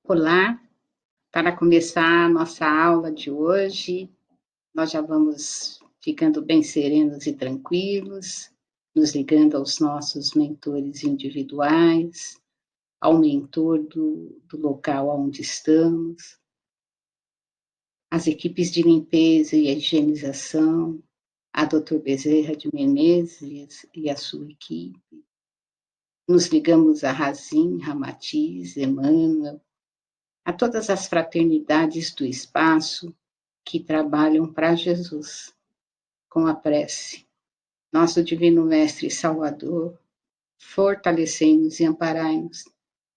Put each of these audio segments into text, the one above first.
Olá, para começar a nossa aula de hoje, nós já vamos ficando bem serenos e tranquilos, nos ligando aos nossos mentores individuais, ao mentor do local onde estamos, as equipes de limpeza e higienização, a Dr. Bezerra de Menezes e a sua equipe. Nos ligamos a Razim, Ramatiz, Emmanuel, a todas as fraternidades do espaço que trabalham para Jesus, com a prece. Nosso Divino Mestre e Salvador, fortalecei-nos e amparai-nos,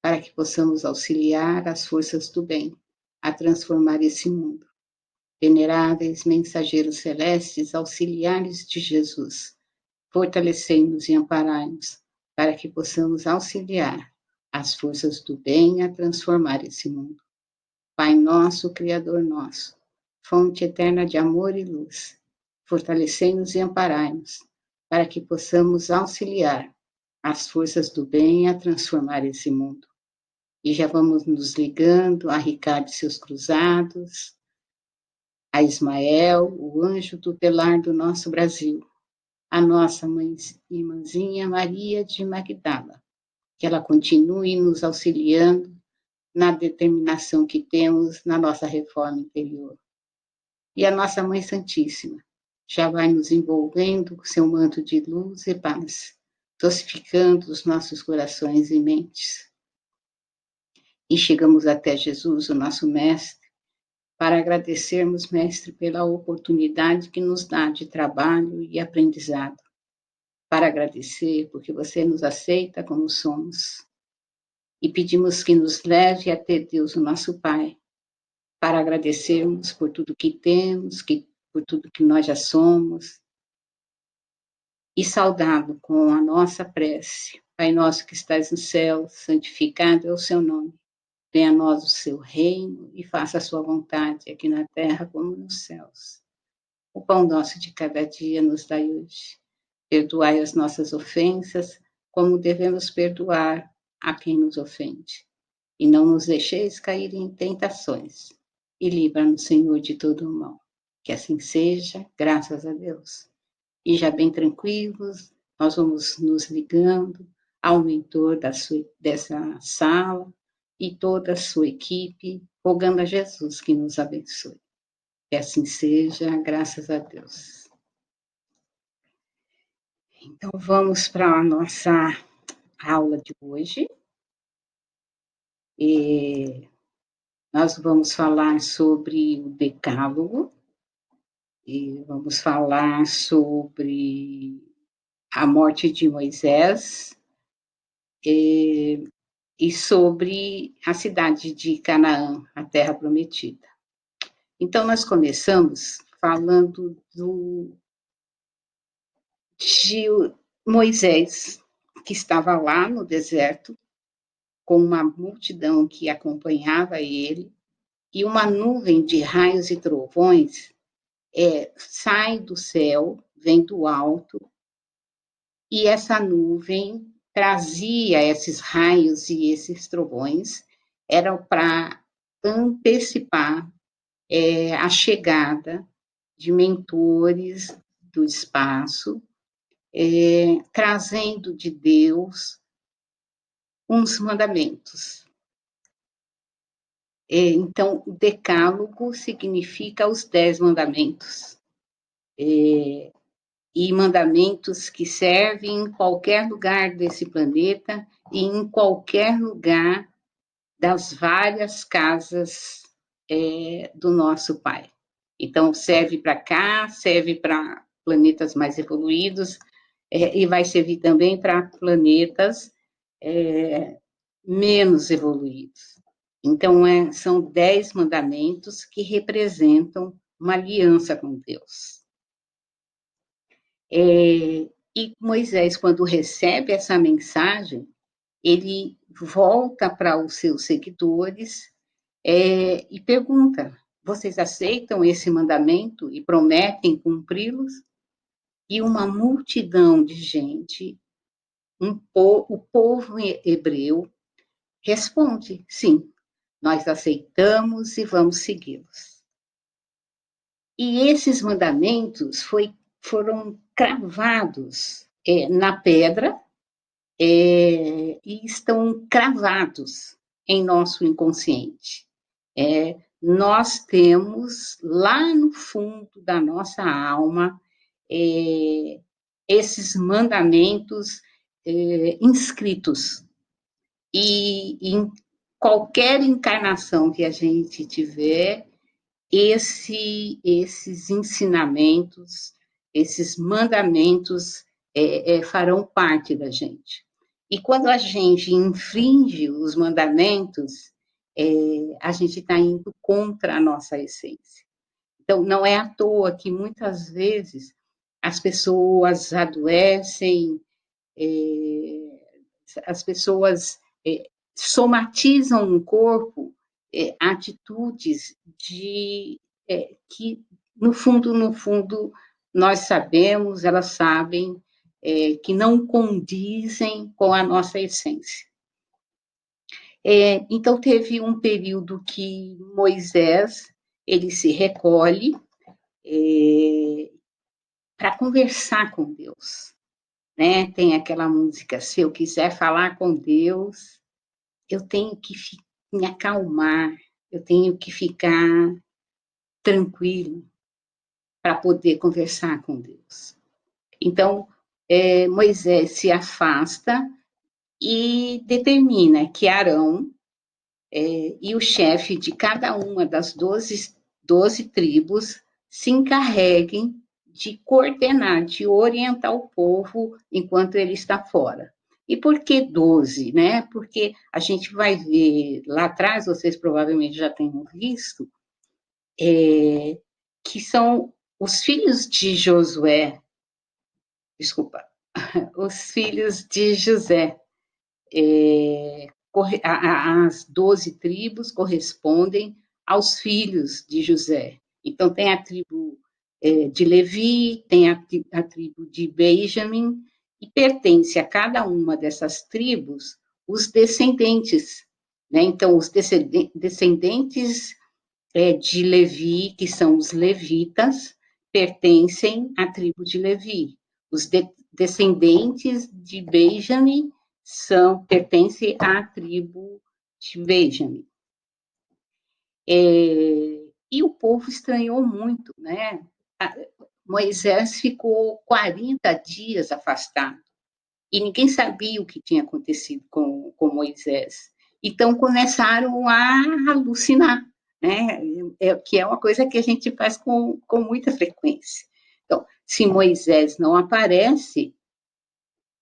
para que possamos auxiliar as forças do bem a transformar esse mundo. Veneráveis mensageiros celestes, auxiliares de Jesus, fortalecei-nos e amparai-nos, para que possamos auxiliar as forças do bem a transformar esse mundo. Pai nosso, Criador nosso, fonte eterna de amor e luz, fortalecei-nos e amparai-nos, para que possamos auxiliar as forças do bem a transformar esse mundo. E já vamos nos ligando a Ricardo e seus cruzados, a Ismael, o anjo tutelar do nosso Brasil, a nossa irmãzinha Maria de Magdala, que ela continue nos auxiliando na determinação que temos na nossa reforma interior. E a nossa Mãe Santíssima já vai nos envolvendo com seu manto de luz e paz, dosificando os nossos corações e mentes. E chegamos até Jesus, o nosso Mestre, para agradecermos, Mestre, pela oportunidade que nos dá de trabalho e aprendizado. Para agradecer, porque você nos aceita como somos. E pedimos que nos leve até Deus, o nosso Pai, para agradecermos por tudo que temos, por tudo que nós já somos, e saudá-lo com a nossa prece. Pai nosso que estás no céu, santificado é o seu nome. Venha a nós o seu reino e faça a sua vontade, aqui na terra como nos céus. O pão nosso de cada dia nos dai hoje. Perdoai as nossas ofensas, como devemos perdoar a quem nos ofende. E não nos deixeis cair em tentações. E livra-nos, Senhor, de todo o mal. Que assim seja, graças a Deus. E já bem tranquilos, nós vamos nos ligando ao mentor dessa sala e toda a sua equipe, rogando a Jesus que nos abençoe. Que assim seja, graças a Deus. Então, vamos para a nossa aula de hoje. E nós vamos falar sobre o Decálogo, e vamos falar sobre a morte de Moisés e sobre a cidade de Canaã, a terra prometida. Então, nós começamos falando de Moisés, que estava lá no deserto, com uma multidão que acompanhava ele, e uma nuvem de raios e trovões sai do céu, vem do alto, e essa nuvem trazia esses raios e esses trovões, eram para antecipar a chegada de mentores do espaço, trazendo de Deus uns mandamentos. Então, o decálogo significa os 10 mandamentos. E mandamentos que servem em qualquer lugar desse planeta e em qualquer lugar das várias casas do nosso Pai. Então, serve para cá, serve para planetas mais evoluídos, e vai servir também para planetas menos evoluídos. Então, são 10 mandamentos que representam uma aliança com Deus. E Moisés, quando recebe essa mensagem, ele volta para os seus seguidores e pergunta: vocês aceitam esse mandamento e prometem cumpri-los? E uma multidão de gente, o povo hebreu, responde: sim, nós aceitamos e vamos segui-los. E esses mandamentos foram cravados na pedra e estão cravados em nosso inconsciente. Nós temos lá no fundo da nossa alma esses mandamentos inscritos. E em qualquer encarnação que a gente tiver, esses ensinamentos, esses mandamentos farão parte da gente. E quando a gente infringe os mandamentos, a gente está indo contra a nossa essência. Então, não é à toa que muitas vezes as pessoas adoecem, as pessoas somatizam no corpo atitudes que, no fundo, nós sabemos, elas sabem que não condizem com a nossa essência. Então, teve um período que Moisés, ele se recolhe para conversar com Deus, né? Tem aquela música, se eu quiser falar com Deus, eu tenho que me acalmar, eu tenho que ficar tranquilo para poder conversar com Deus. Então, Moisés se afasta e determina que Arão e o chefe de cada uma das 12 tribos se encarreguem de coordenar, de orientar o povo enquanto ele está fora. E por que 12, né? Porque a gente vai ver lá atrás, vocês provavelmente já tenham visto, que são os filhos de Josué, desculpa, os filhos de José. As 12 tribos correspondem aos filhos de José. Então, tem a tribo de Levi, tem a tribo de Benjamim, e pertence a cada uma dessas tribos os descendentes. Né? Então, os descendentes de Levi, que são os levitas, pertencem à tribo de Levi. Os descendentes de Benjamim pertencem à tribo de Benjamim. E o povo estranhou muito, né? Moisés ficou 40 dias afastado e ninguém sabia o que tinha acontecido com Moisés. Então começaram a alucinar, né? Que é uma coisa que a gente faz com muita frequência. Então, se Moisés não aparece,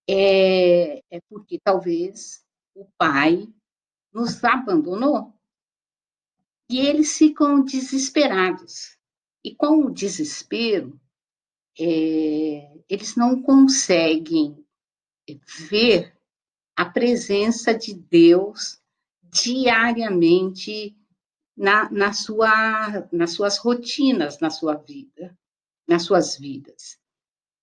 é porque talvez o pai nos abandonou. E eles ficam desesperados. E com o desespero, eles não conseguem ver a presença de Deus diariamente nas suas rotinas, na sua vida, nas suas vidas.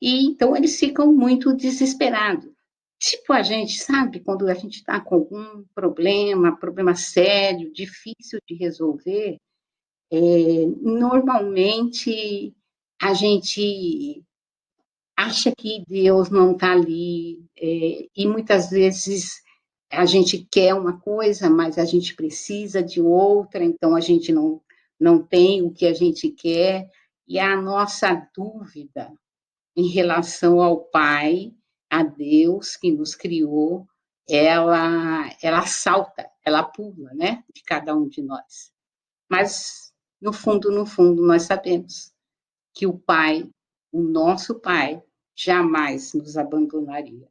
E então eles ficam muito desesperados. Tipo a gente, sabe, quando a gente está com algum problema sério, difícil de resolver, normalmente a gente acha que Deus não está ali, e muitas vezes a gente quer uma coisa, mas a gente precisa de outra, então a gente não tem o que a gente quer, e a nossa dúvida em relação ao Pai, a Deus que nos criou, ela salta, ela pula, né, de cada um de nós. Mas, no fundo, nós sabemos que o Pai, o nosso Pai, jamais nos abandonaria.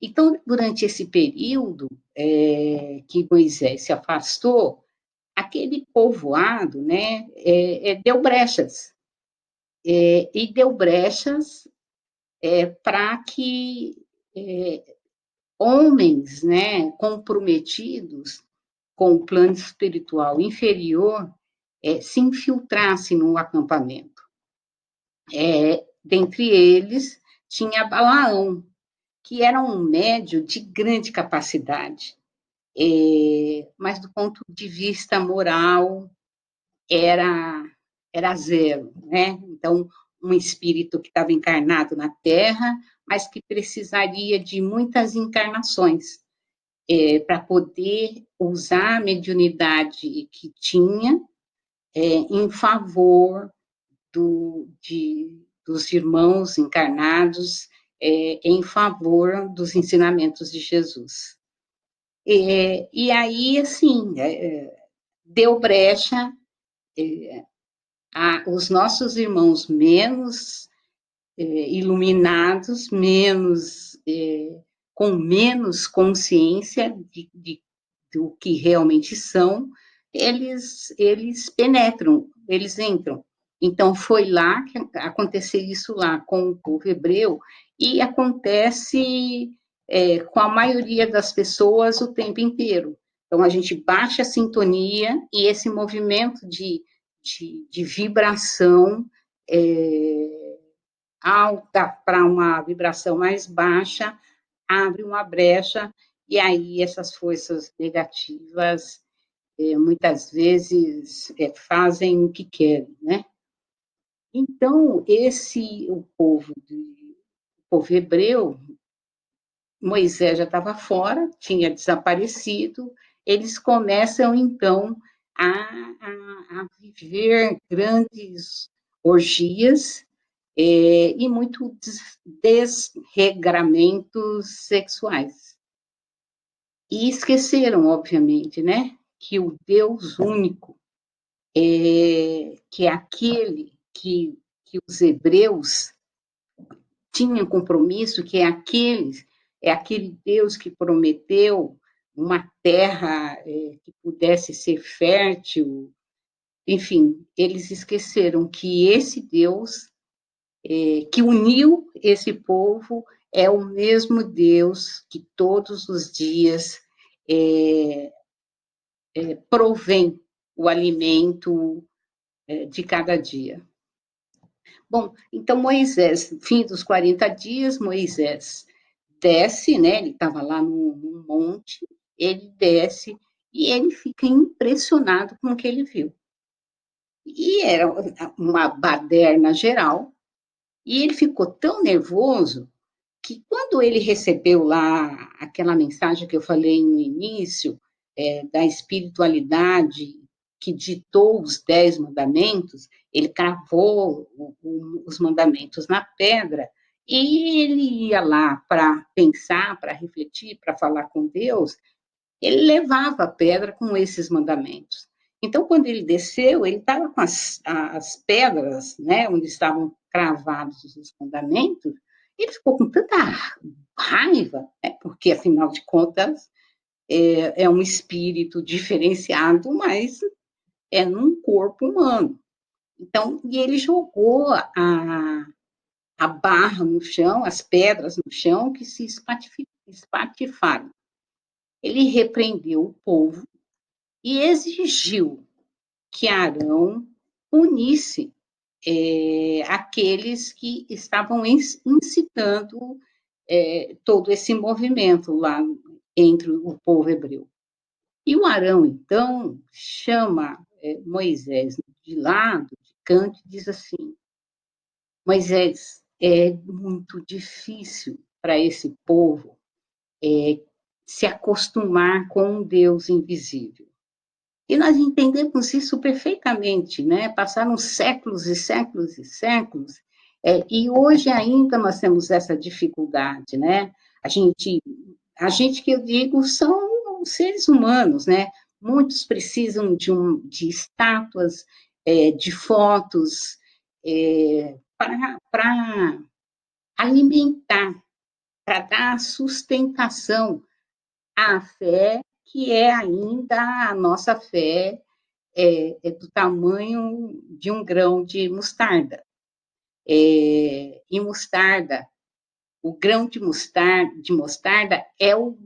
Então, durante esse período que Moisés se afastou, aquele povoado, né, deu brechas. E deu brechas para que homens, né, comprometidos com o plano espiritual inferior se infiltrassem no acampamento. Dentre eles, tinha Balaão, que era um médio de grande capacidade. mas do ponto de vista moral era, era zero, né? Então, um espírito que estava encarnado na Terra, mas que precisaria de muitas encarnações para poder usar a mediunidade que tinha em favor dos irmãos encarnados, em favor dos ensinamentos de Jesus. E aí, assim, deu brecha, os nossos irmãos menos iluminados, com menos consciência do que realmente são, eles penetram, eles entram. Então, foi lá que aconteceu isso lá com o povo hebreu, e acontece com a maioria das pessoas o tempo inteiro. Então, a gente baixa a sintonia e esse movimento de vibração alta para uma vibração mais baixa, abre uma brecha, e aí essas forças negativas muitas vezes fazem o que querem, né? Então, o povo hebreu, Moisés já estava fora, tinha desaparecido, eles começam, então, a viver grandes orgias e muito desregramentos sexuais. E esqueceram, obviamente, né, que o Deus único, que é aquele que os hebreus tinham compromisso, é aquele Deus que prometeu uma terra que pudesse ser fértil, enfim, eles esqueceram que esse Deus que uniu esse povo é o mesmo Deus que todos os dias provém o alimento de cada dia. Bom, então Moisés, fim dos 40 dias, Moisés desce, né? Ele estava lá no monte, ele desce e ele fica impressionado com o que ele viu. E era uma baderna geral, e ele ficou tão nervoso que quando ele recebeu lá aquela mensagem que eu falei no início, da espiritualidade que ditou os 10 mandamentos, ele cravou os mandamentos na pedra e ele ia lá para pensar, para refletir, para falar com Deus, ele levava a pedra com esses mandamentos. Então, quando ele desceu, ele estava com as pedras, né, onde estavam cravados os mandamentos, ele ficou com tanta raiva, né, porque, afinal de contas, é um espírito diferenciado, mas é num corpo humano. Então, e ele jogou a barra no chão, as pedras no chão, que se espatifaram. Ele repreendeu o povo e exigiu que Arão punisse aqueles que estavam incitando todo esse movimento lá entre o povo hebreu. E o Arão, então, chama Moisés de lado, de canto, e diz assim: Moisés, é muito difícil para esse povo se acostumar com um Deus invisível. E nós entendemos isso perfeitamente, né? Passaram séculos e séculos e séculos, e hoje ainda nós temos essa dificuldade, né? A gente que eu digo são seres humanos, né? Muitos precisam de estátuas, de fotos, para alimentar, para dar sustentação à fé, que é ainda a nossa fé do tamanho de um grão de mostarda. E mostarda, o grão de mostarda é o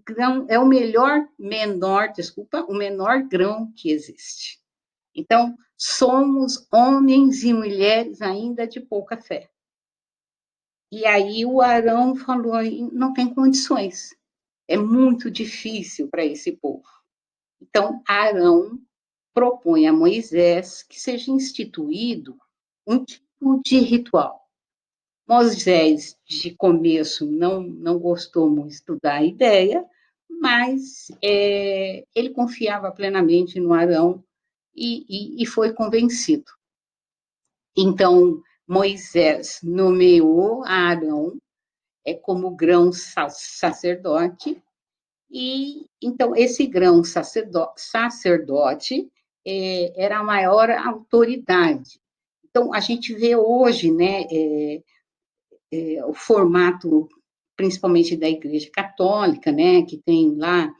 o menor grão que existe. Então, somos homens e mulheres ainda de pouca fé. E aí o Arão falou, não tem condições, é muito difícil para esse povo. Então, Arão propõe a Moisés que seja instituído um tipo de ritual. Moisés, de começo, não gostou muito da ideia, mas ele confiava plenamente no Arão e foi convencido. Então, Moisés nomeou Arão como grão sacerdote, e então esse grão sacerdote era a maior autoridade. Então, a gente vê hoje, né, o formato, principalmente da Igreja Católica, né, que tem lá,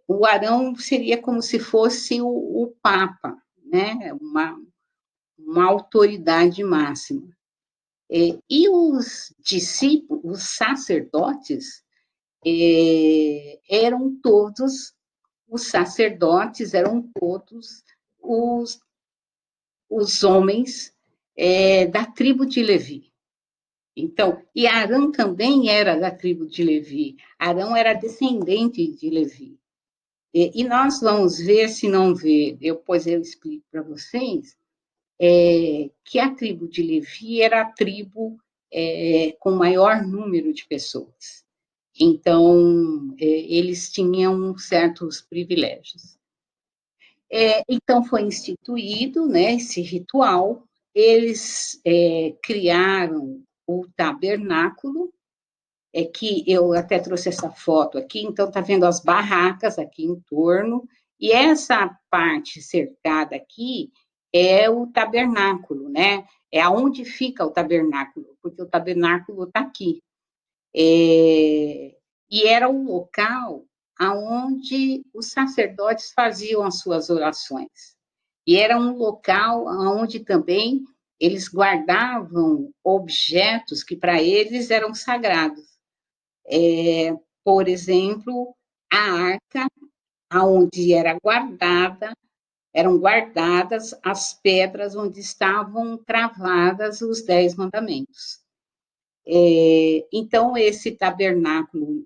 o Arão seria como se fosse o Papa, né, uma autoridade máxima. E os discípulos, os sacerdotes, eram todos, os sacerdotes eram todos os, os homens da tribo de Levi. Então, e Arão também era da tribo de Levi. Arão era descendente de Levi. E nós vamos ver, se não ver, depois eu explico para vocês, que a tribo de Levi era a tribo com maior número de pessoas. Então, eles tinham certos privilégios. Então, foi instituído, né, esse ritual, eles criaram o tabernáculo, que eu até trouxe essa foto aqui, então está vendo as barracas aqui em torno, e essa parte cercada aqui é o tabernáculo, né? É aonde fica o tabernáculo, porque o tabernáculo está aqui. E era um local aonde os sacerdotes faziam as suas orações. E era um local onde também eles guardavam objetos que para eles eram sagrados. Por exemplo, a arca, aonde eram guardadas as pedras onde estavam cravadas os 10 mandamentos. Então, esse tabernáculo,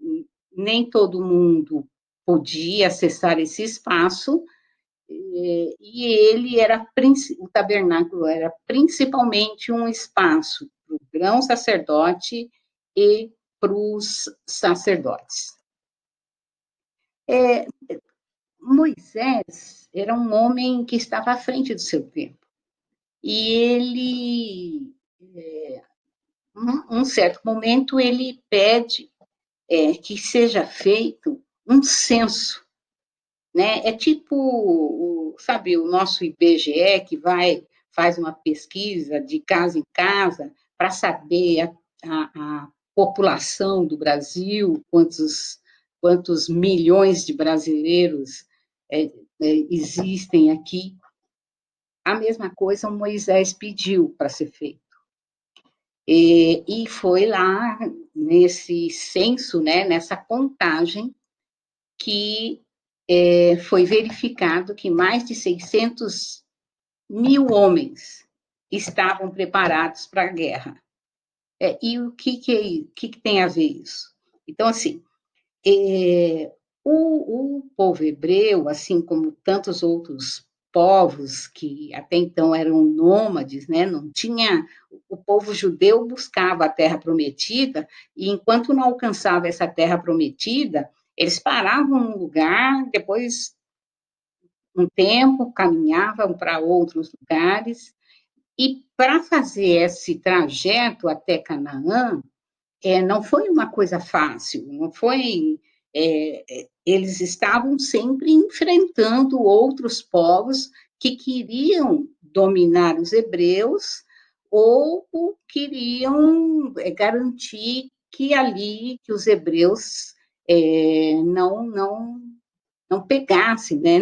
nem todo mundo podia acessar esse espaço, e ele era, o tabernáculo era principalmente um espaço para o grão sacerdote e para os sacerdotes. Moisés era um homem que estava à frente do seu tempo. E ele, um certo momento, ele pede que seja feito um censo, né? É tipo, sabe, o nosso IBGE que faz uma pesquisa de casa em casa para saber a população do Brasil, quantos milhões de brasileiros existem aqui. A mesma coisa o Moisés pediu para ser feito. E foi lá nesse censo, né, nessa contagem, que foi verificado que mais de 600 mil homens estavam preparados para a guerra. E o que tem a ver isso? Então, assim, o povo hebreu, assim como tantos outros povos que até então eram nômades, né? Não tinha, o povo judeu buscava a terra prometida, e enquanto não alcançava essa terra prometida, eles paravam num lugar, depois um tempo caminhavam para outros lugares, e para fazer esse trajeto até Canaã, não foi uma coisa fácil, não foi. Eles estavam sempre enfrentando outros povos que queriam dominar os hebreus ou queriam garantir que ali que os hebreus não pegassem, né,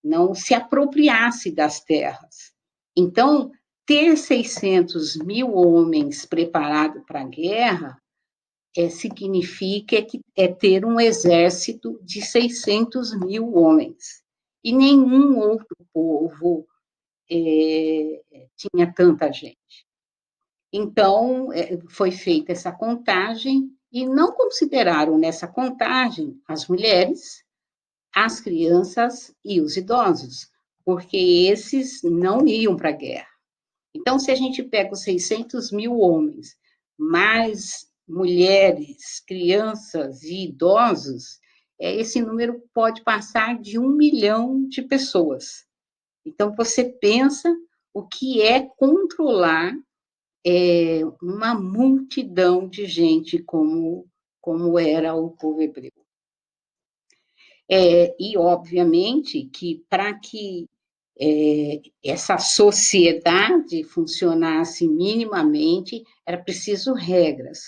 não se apropriasse das terras. Então, ter 600 mil homens preparados para a guerra significa que ter um exército de 600 mil homens. E nenhum outro povo tinha tanta gente. Então, foi feita essa contagem e não consideraram nessa contagem as mulheres, as crianças e os idosos, porque esses não iam para a guerra. Então, se a gente pega os 600 mil homens, mais mulheres, crianças e idosos, esse número pode passar de 1 milhão de pessoas. Então, você pensa o que é controlar uma multidão de gente como era o povo hebreu. E, obviamente, que para que essa sociedade funcionasse minimamente, era preciso regras.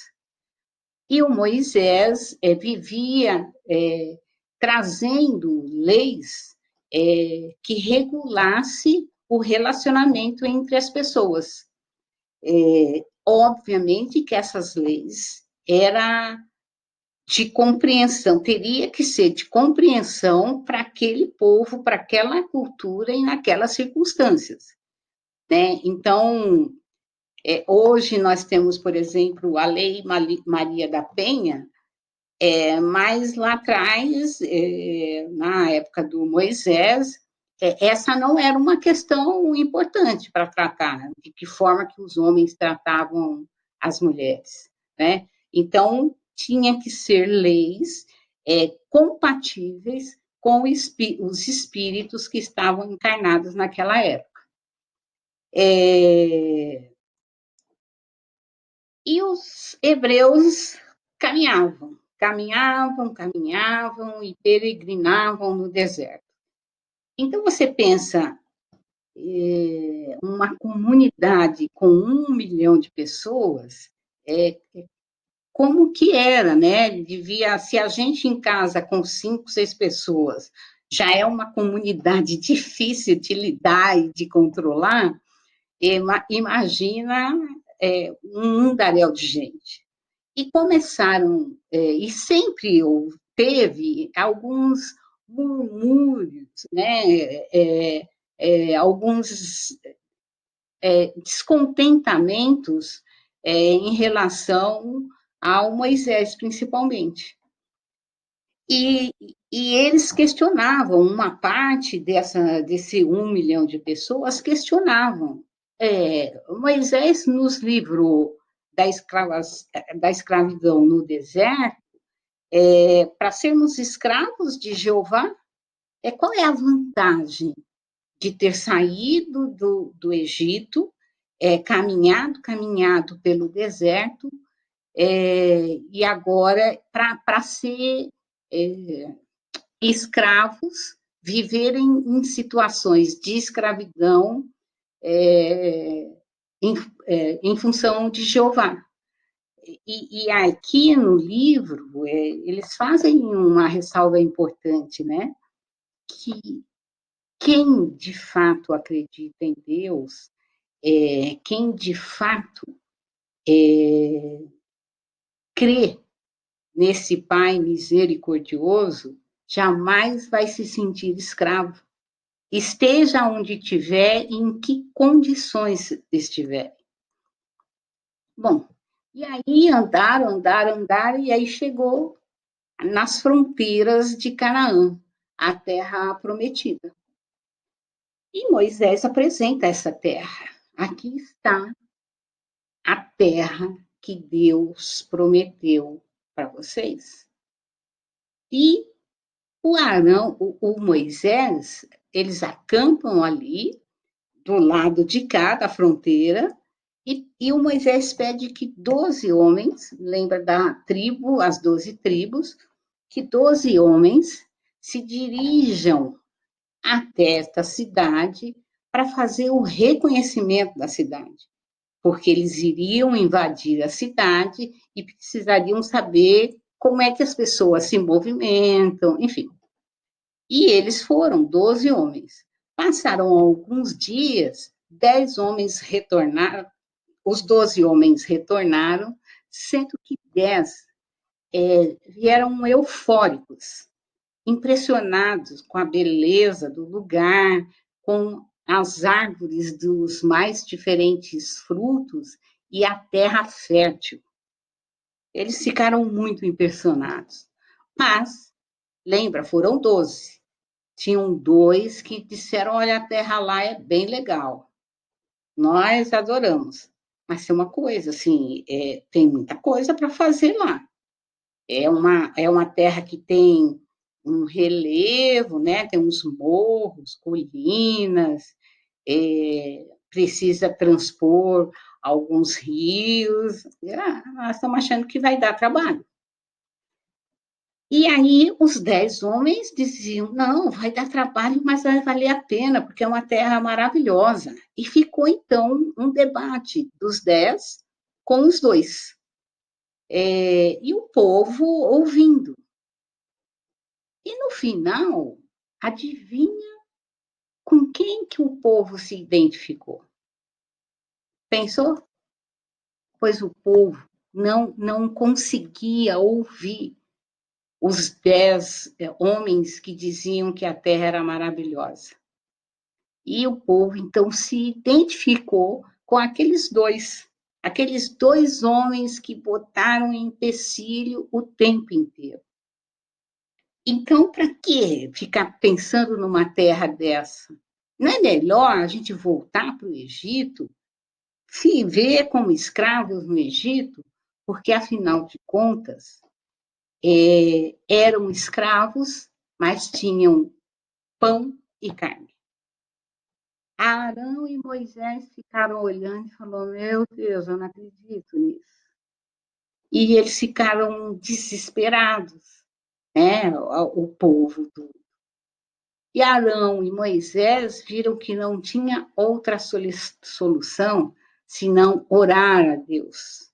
E o Moisés vivia trazendo leis que regulasse o relacionamento entre as pessoas. Obviamente que essas leis eram de compreensão, teria que ser de compreensão para aquele povo, para aquela cultura e naquelas circunstâncias, né? Então, hoje nós temos, por exemplo, a Lei Maria da Penha, mas lá atrás, na época do Moisés, essa não era uma questão importante para tratar, de que forma que os homens tratavam as mulheres, né? Então, tinha que ser leis compatíveis com os espíritos que estavam encarnados naquela época. E os hebreus caminhavam e peregrinavam no deserto. Então, você pensa, uma comunidade com 1 milhão de pessoas, como que era, né? Se a gente em casa com 5, 6 pessoas já é uma comunidade difícil de lidar e de controlar, imagina um mundaréu de gente. E começaram, e sempre teve alguns murmúrios, né? Alguns descontentamentos em relação ao Moisés, principalmente. E eles questionavam, uma parte desse 1 milhão de pessoas questionavam. Moisés nos livrou da escravidão no deserto para sermos escravos de Jeová. Qual é a vantagem de ter saído do Egito, caminhado pelo deserto, e agora para ser escravos, viverem em situações de escravidão em função de Jeová. E aqui no livro, eles fazem uma ressalva importante, né? Que quem de fato acredita em Deus, quem de fato crê nesse Pai misericordioso, jamais vai se sentir escravo. Esteja onde estiver e em que condições estiver. Bom, e aí andaram, e aí chegou nas fronteiras de Canaã, a terra prometida. E Moisés apresenta essa terra. Aqui está a terra que Deus prometeu para vocês. E o Arão, o Moisés, eles acampam ali, do lado de cá da fronteira, e o Moisés pede que 12 homens, lembra da tribo, as 12 tribos, que 12 homens se dirijam até esta cidade para fazer o reconhecimento da cidade, porque eles iriam invadir a cidade e precisariam saber como é que as pessoas se movimentam, enfim. E eles foram, 12 homens. Passaram alguns dias, 10 homens retornaram, os 12 homens retornaram, sendo que 10 vieram eufóricos, impressionados com a beleza do lugar, com as árvores dos mais diferentes frutos e a terra fértil. Eles ficaram muito impressionados. Mas, lembra, foram 12. tinham dois que disseram: olha, a terra lá é bem legal, nós adoramos. Mas tem uma coisa, assim, tem muita coisa para fazer lá. É uma terra que tem um relevo, né? Tem uns morros, colinas, precisa transpor alguns rios. Nós estamos achando que vai dar trabalho. E aí os 10 homens diziam, não, vai dar trabalho, mas vai valer a pena, porque é uma terra maravilhosa. E ficou, então, um debate dos 10 com os dois. E o povo ouvindo. E no final, adivinha com quem que o povo se identificou? Pensou? Pois o povo não conseguia ouvir os 10 homens que diziam que a terra era maravilhosa. E o povo, então, se identificou com aqueles dois homens que botaram em empecilho o tempo inteiro. Então, para que ficar pensando numa terra dessa? Não é melhor a gente voltar para o Egito, se ver como escravos no Egito, porque, afinal de contas, eram escravos, mas tinham pão e carne. Arão e Moisés ficaram olhando e falaram: meu Deus, eu não acredito nisso. E eles ficaram desesperados, né? O povo. E Arão e Moisés viram que não tinha outra solução senão orar a Deus,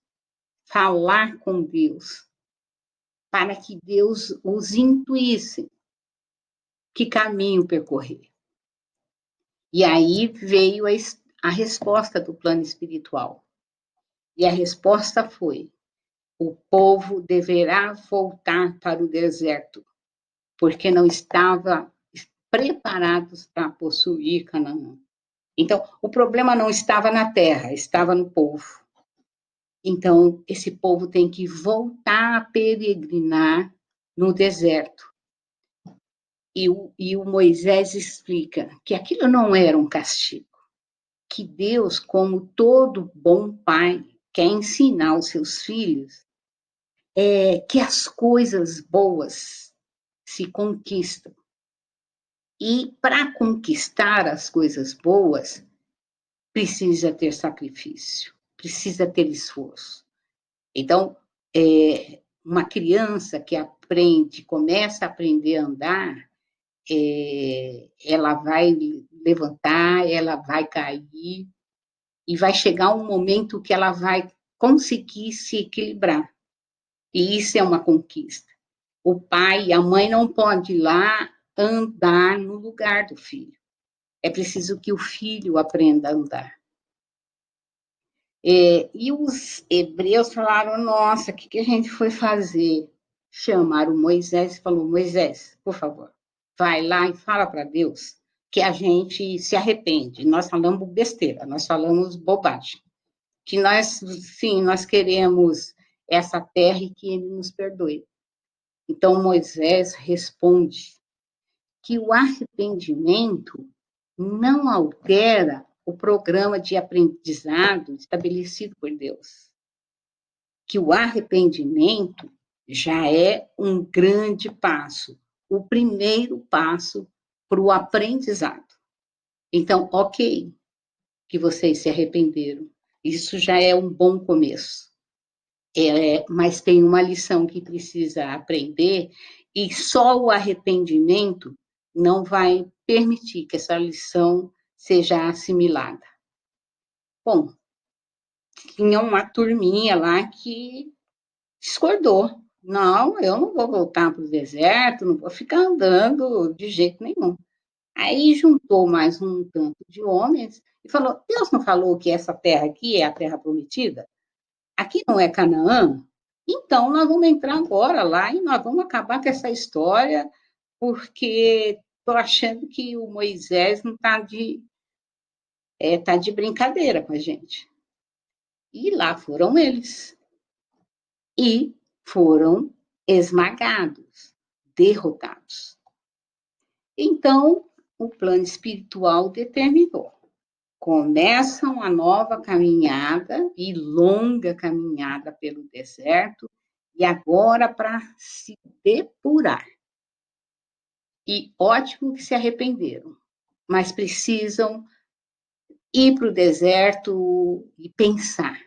falar com Deus, para que Deus os intuísse que caminho percorrer. E aí veio a resposta do plano espiritual. E a resposta foi: o povo deverá voltar para o deserto, porque não estava preparados para possuir Canaã. Então, o problema não estava na terra, estava no povo. Então, esse povo tem que voltar a peregrinar no deserto. E o Moisés explica que aquilo não era um castigo, que Deus, como todo bom pai, quer ensinar os seus filhos que as coisas boas se conquistam. E para conquistar as coisas boas, precisa ter sacrifício, precisa ter esforço. Então, uma criança que aprende, começa a aprender a andar, ela vai levantar, ela vai cair, e vai chegar um momento que ela vai conseguir se equilibrar. E isso é uma conquista. O pai e a mãe não podem ir lá andar no lugar do filho. É preciso que o filho aprenda a andar. E os hebreus falaram: nossa, o que a gente foi fazer? Chamaram Moisés e falou: Moisés, por favor, vai lá e fala para Deus que a gente se arrepende. Nós falamos besteira, nós falamos bobagem. Que nós, sim, nós queremos essa terra e que ele nos perdoe. Então Moisés responde que o arrependimento não altera o programa de aprendizado estabelecido por Deus. Que o arrependimento já é um grande passo, o primeiro passo para o aprendizado. Então, ok, que vocês se arrependeram, isso já é um bom começo. Mas tem uma lição que precisa aprender, e só o arrependimento não vai permitir que essa lição seja assimilada. Bom, tinha uma turminha lá que discordou. Não, eu não vou voltar para o deserto, não vou ficar andando de jeito nenhum. Aí juntou mais um tanto de homens e falou: Deus não falou que essa terra aqui é a terra prometida? Aqui não é Canaã? Então nós vamos entrar agora lá e nós vamos acabar com essa história, porque estou achando que o Moisés não tá de brincadeira com a gente. E lá foram eles. E foram esmagados, derrotados. Então, o plano espiritual determinou. Começa uma nova caminhada e longa caminhada pelo deserto, e agora para se depurar. E ótimo que se arrependeram, mas precisam ir para o deserto e pensar.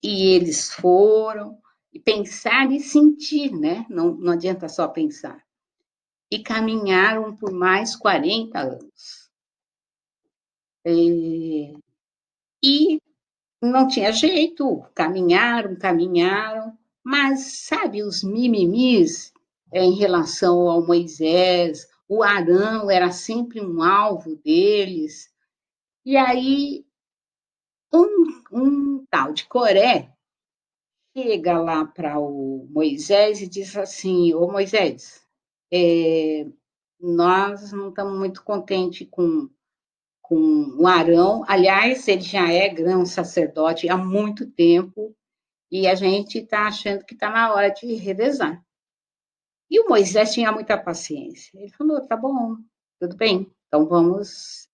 E eles foram, e pensar e sentir, né? Não adianta só pensar. E caminharam por mais 40 anos. E não tinha jeito, caminharam, mas sabe, os mimimis em relação ao Moisés, o Arão era sempre um alvo deles. E aí, um tal de Coré chega lá para o Moisés e diz assim: Ô Moisés, nós não estamos muito contentes com o Arão. Aliás, ele já é grande sacerdote há muito tempo e a gente está achando que está na hora de revezar. E o Moisés tinha muita paciência. Ele falou: tá bom, tudo bem, então vamos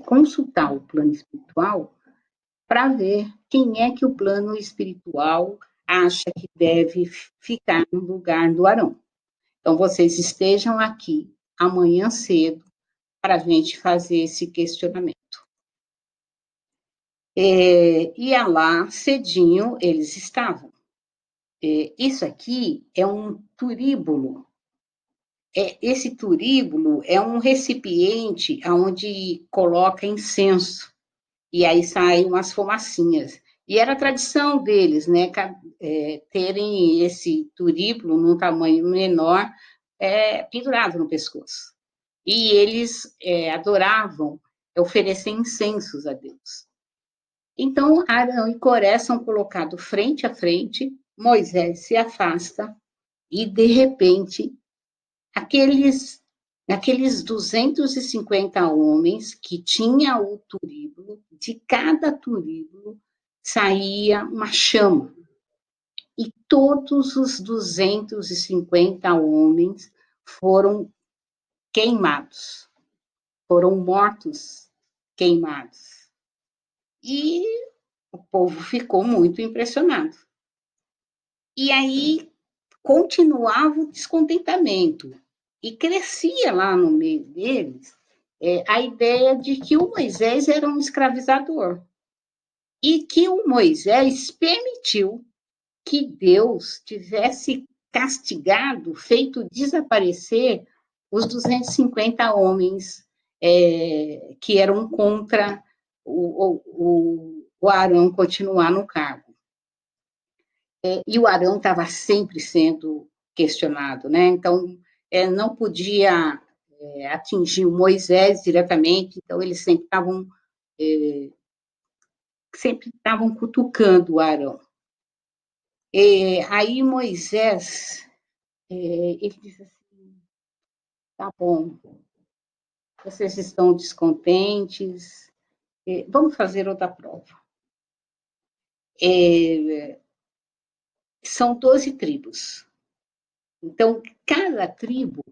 consultar o plano espiritual para ver quem é que o plano espiritual acha que deve ficar no lugar do Arão. Então, vocês estejam aqui amanhã cedo para a gente fazer esse questionamento. Ia lá, cedinho, eles estavam. Isso aqui é um turíbulo. Esse turíbulo é um recipiente onde coloca incenso. E aí saem umas fumacinhas. E era a tradição deles, né, terem esse turíbulo num tamanho menor, pendurado no pescoço. E eles adoravam oferecer incensos a Deus. Então, Arão e Coré são colocados frente a frente, Moisés se afasta e, de repente, aqueles 250 homens que tinha o turíbulo, de cada turíbulo saía uma chama. E todos os 250 homens foram queimados, foram mortos queimados. E o povo ficou muito impressionado. E aí continuava o descontentamento. E crescia lá no meio deles a ideia de que o Moisés era um escravizador. E que o Moisés permitiu que Deus tivesse castigado, feito desaparecer os 250 homens que eram contra o Arão continuar no cargo. E o Arão estava sempre sendo questionado, né? Então, não podia atingir o Moisés diretamente, então eles sempre estavam cutucando o Arão. Aí Moisés, ele disse assim, tá bom, vocês estão descontentes, vamos fazer outra prova. São 12 tribos. Então, cada tribo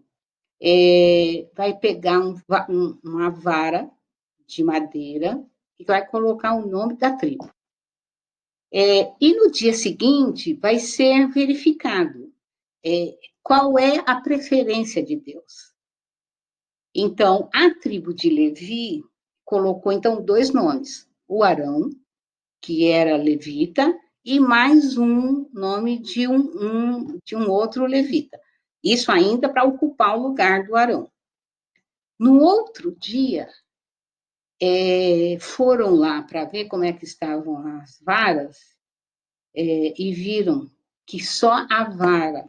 vai pegar uma vara de madeira e vai colocar o nome da tribo. E no dia seguinte vai ser verificado qual é a preferência de Deus. Então, a tribo de Levi colocou, então, 2 nomes. O Arão, que era levita, e mais um nome de um outro levita. Isso ainda para ocupar o lugar do Arão. No outro dia, foram lá para ver como é que estavam as varas e viram que só a vara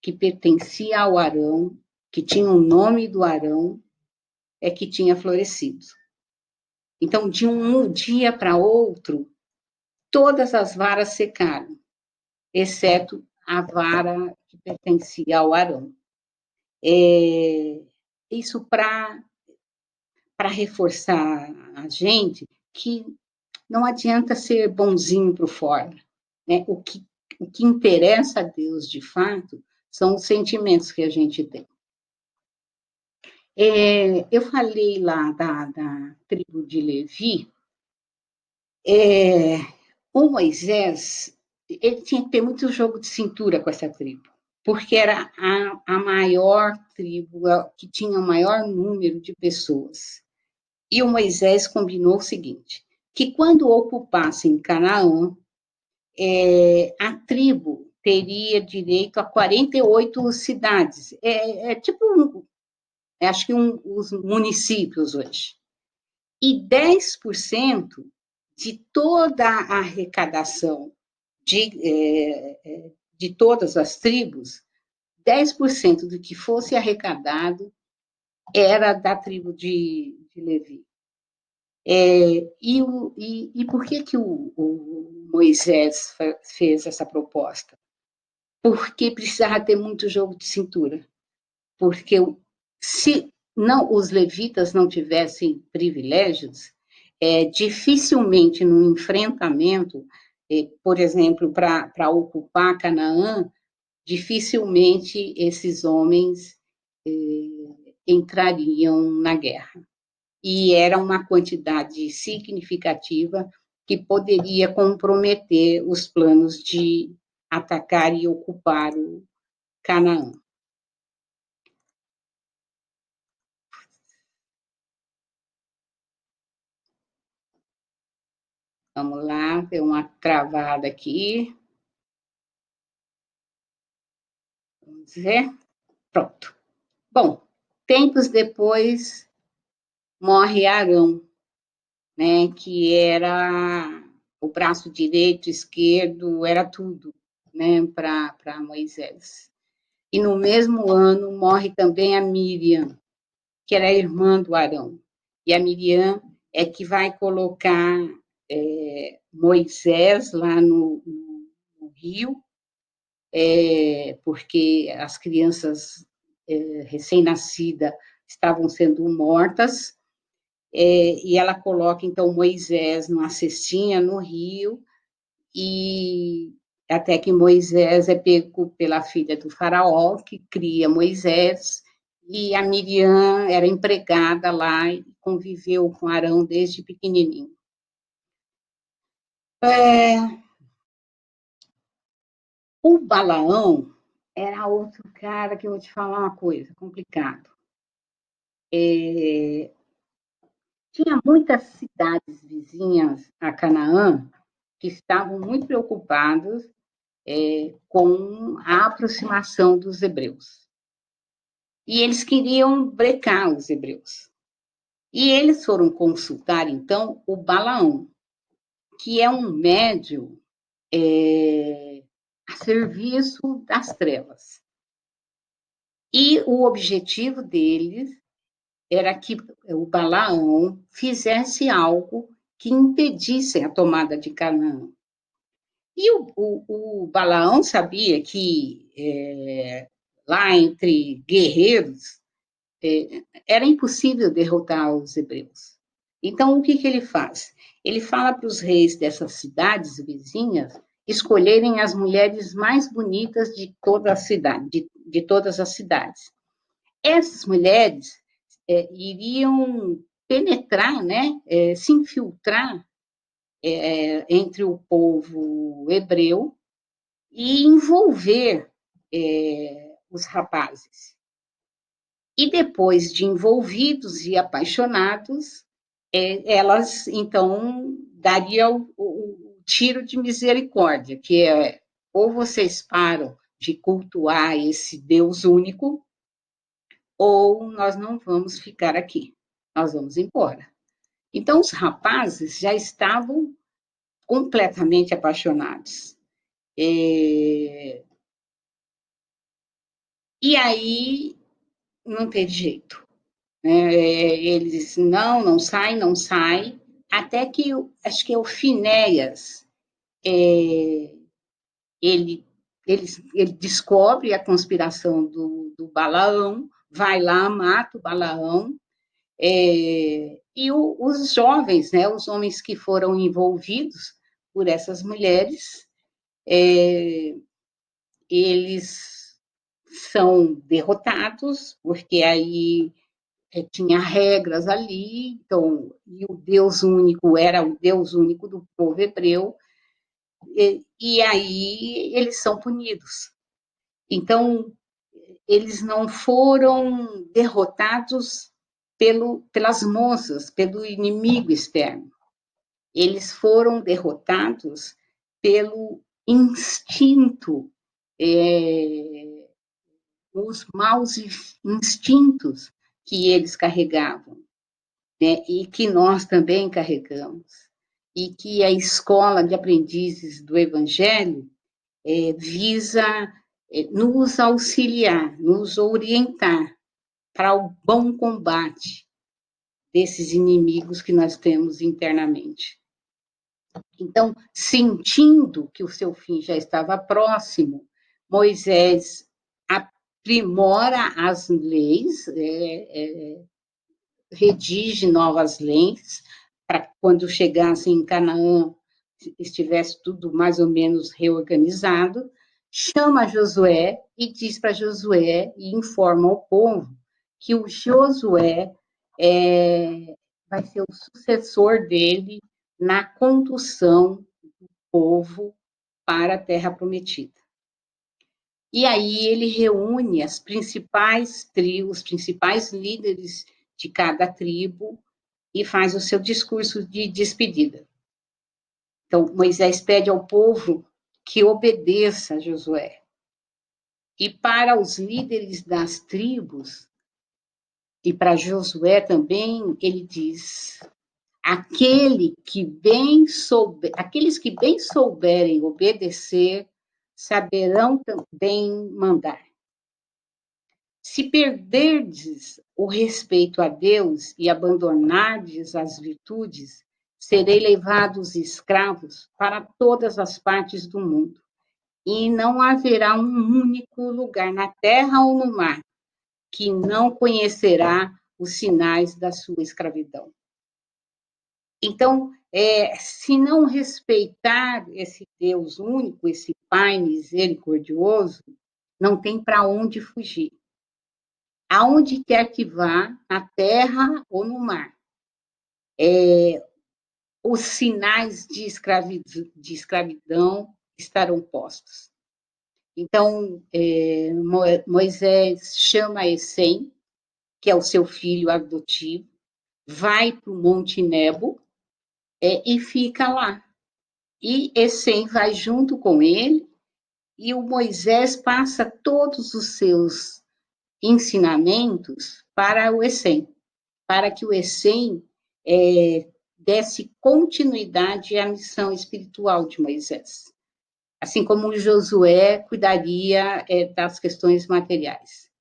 que pertencia ao Arão, que tinha o nome do Arão, que tinha florescido. Então, de um dia para outro, todas as varas secaram, exceto a vara que pertencia ao Arão. Isso para reforçar a gente que não adianta ser bonzinho por fora, né? O que interessa a Deus, de fato, são os sentimentos que a gente tem. Eu falei lá da tribo de Levi, o Moisés, ele tinha que ter muito jogo de cintura com essa tribo, porque era a maior tribo, que tinha o maior número de pessoas. E o Moisés combinou o seguinte, que quando ocupassem Canaã, a tribo teria direito a 48 cidades. Tipo, acho que os municípios hoje. E 10% de toda a arrecadação de todas as tribos, 10% do que fosse arrecadado era da tribo de Levi. E por que o Moisés fez essa proposta? Porque precisava ter muito jogo de cintura. Porque se não os levitas não tivessem privilégios, dificilmente no enfrentamento, por exemplo, para ocupar Canaã, dificilmente esses homens entrariam na guerra. E era uma quantidade significativa que poderia comprometer os planos de atacar e ocupar o Canaã. Vamos lá, deu uma travada aqui. Vamos ver. Pronto. Bom, tempos depois morre Arão, né, que era o braço direito, esquerdo, era tudo, né, para Moisés. E no mesmo ano morre também a Miriam, que era a irmã do Arão. E a Miriam é que vai colocar Moisés lá no rio, porque as crianças recém-nascidas estavam sendo mortas, e ela coloca, então, Moisés numa cestinha no rio, e até que Moisés é pego pela filha do faraó, que cria Moisés, e a Miriam era empregada lá e conviveu com Arão desde pequenininho. O Balaão era outro cara que eu vou te falar uma coisa, complicado. Tinha muitas cidades vizinhas a Canaã que estavam muito preocupados com a aproximação dos hebreus. E eles queriam brecar os hebreus. E eles foram consultar, então, o Balaão, que é um médium a serviço das trevas. E o objetivo deles era que o Balaão fizesse algo que impedisse a tomada de Canaã. E o Balaão sabia que lá entre guerreiros era impossível derrotar os hebreus. Então, o que ele faz? Ele fala para os reis dessas cidades vizinhas escolherem as mulheres mais bonitas de toda a cidade, de todas as cidades. Essas mulheres iriam penetrar, né, se infiltrar entre o povo hebreu e envolver os rapazes. E depois de envolvidos e apaixonados, elas então dariam o tiro de misericórdia, que é ou vocês param de cultuar esse Deus único, ou nós não vamos ficar aqui, nós vamos embora. Então, os rapazes já estavam completamente apaixonados. E aí não teve jeito. Eles não sai, não sai, até que acho que é o Finéias, ele, ele descobre a conspiração do Balaão, vai lá, mata o Balaão, e os jovens, né, os homens que foram envolvidos por essas mulheres, eles são derrotados, porque aí tinha regras ali, então, e o Deus único era o Deus único do povo hebreu, e aí eles são punidos. Então, eles não foram derrotados pelas moças, pelo inimigo externo. Eles foram derrotados pelo instinto, os maus instintos que eles carregavam, né? E que nós também carregamos. E que a escola de aprendizes do Evangelho visa nos auxiliar, nos orientar para o bom combate desses inimigos que nós temos internamente. Então, sentindo que o seu fim já estava próximo, Moisés aprimora as leis, redige novas leis, para quando chegassem em Canaã, estivesse tudo mais ou menos reorganizado, chama Josué e diz para Josué e informa ao povo que o Josué vai ser o sucessor dele na condução do povo para a Terra Prometida. E aí ele reúne as principais tribos, os principais líderes de cada tribo e faz o seu discurso de despedida. Então, Moisés pede ao povo que obedeça a Josué. E para os líderes das tribos, e para Josué também, ele diz: aqueles que bem souberem obedecer, saberão também mandar. Se perderdes o respeito a Deus e abandonardes as virtudes, serei levados escravos para todas as partes do mundo, e não haverá um único lugar na terra ou no mar que não conhecerá os sinais da sua escravidão. Então, se não respeitar esse Deus único, esse Pai misericordioso, não tem para onde fugir. Aonde quer que vá, na terra ou no mar, os sinais de escravidão estarão postos. Então, Moisés chama Essém, que é o seu filho adotivo, vai para o Monte Nebo e fica lá. E Essém vai junto com ele, e o Moisés passa todos os seus ensinamentos para o Essém, para que o Essém desse continuidade à missão espiritual de Moisés. Assim como Josué cuidaria das questões materiais.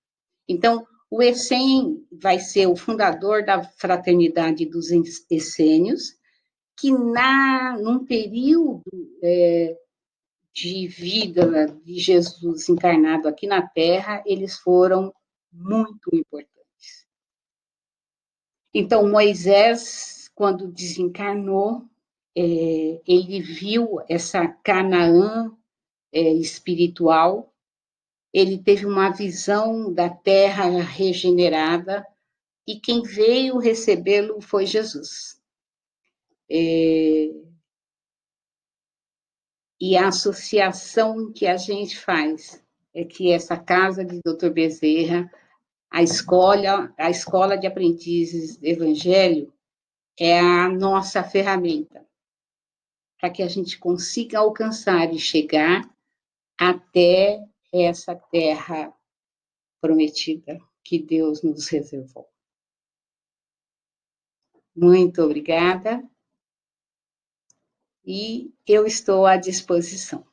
Então, o Essém vai ser o fundador da Fraternidade dos Essênios, que num período de vida de Jesus encarnado aqui na Terra, eles foram muito importantes. Então, Moisés, quando desencarnou, ele viu essa Canaã espiritual, ele teve uma visão da terra regenerada, e quem veio recebê-lo foi Jesus. E a associação que a gente faz é que essa casa de Dr. Bezerra, a escola de aprendizes do Evangelho, é a nossa ferramenta para que a gente consiga alcançar e chegar até essa terra prometida que Deus nos reservou. Muito obrigada e eu estou à disposição.